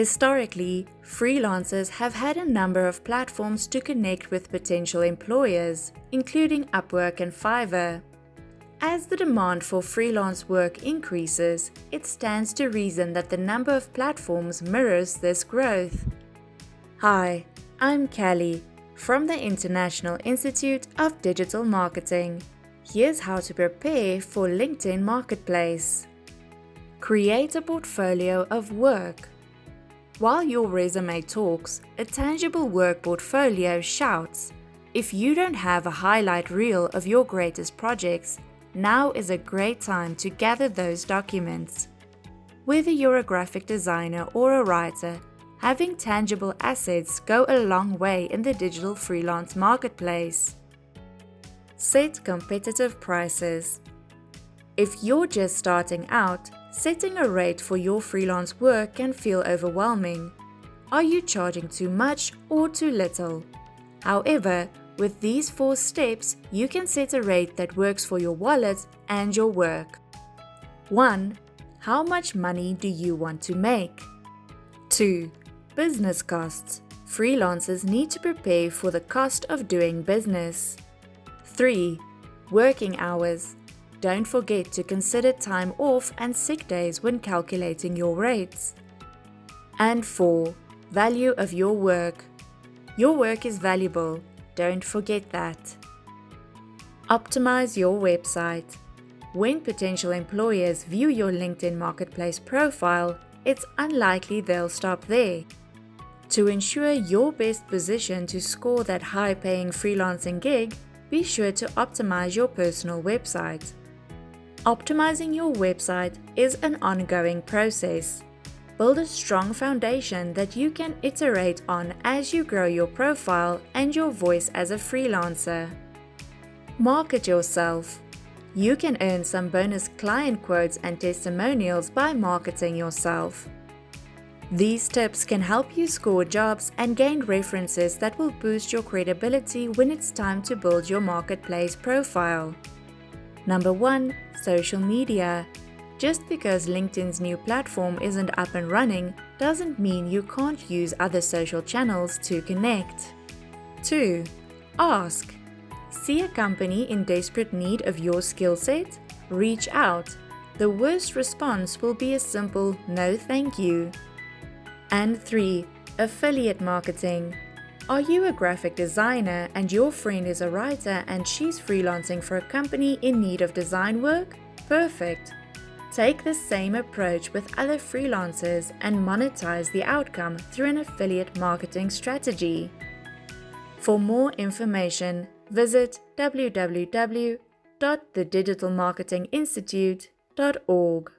Historically, freelancers have had a number of platforms to connect with potential employers, including Upwork and Fiverr. As the demand for freelance work increases, it stands to reason that the number of platforms mirrors this growth. Hi, I'm Callie from the International Institute of Digital Marketing. Here's how to prepare for LinkedIn Marketplace. Create a portfolio of work. While your resume talks, a tangible work portfolio shouts. If you don't have a highlight reel of your greatest projects, now is a great time to gather those documents. Whether you're a graphic designer or a writer, having tangible assets go a long way in the digital freelance marketplace. Set competitive prices. If you're just starting out, setting a rate for your freelance work can feel overwhelming. Are you charging too much or too little? However, with these 4 steps, you can set a rate that works for your wallet and your work. 1. How much money do you want to make? 2. Business costs. Freelancers need to prepare for the cost of doing business. 3. Working hours. Don't forget to consider time off and sick days when calculating your rates. And 4. Value of your work. Your work is valuable. Don't forget that. Optimize your website. When potential employers view your LinkedIn Marketplace profile, it's unlikely they'll stop there. To ensure you're best positioned to score that high-paying freelancing gig, be sure to optimize your personal website. Optimizing your website is an ongoing process. Build a strong foundation that you can iterate on as you grow your profile and your voice as a freelancer. Market yourself. You can earn some bonus client quotes and testimonials by marketing yourself. These tips can help you score jobs and gain references that will boost your credibility when it's time to build your marketplace profile. Number 1. Social media. Just because LinkedIn's new platform isn't up and running doesn't mean you can't use other social channels to connect. 2. Ask. See a company in desperate need of your skill set? Reach out. The worst response will be a simple "no thank you." And 3. Affiliate marketing. Are you a graphic designer and your friend is a writer and she's freelancing for a company in need of design work? Perfect! Take the same approach with other freelancers and monetize the outcome through an affiliate marketing strategy. For more information, visit www.thedigitalmarketinginstitute.org.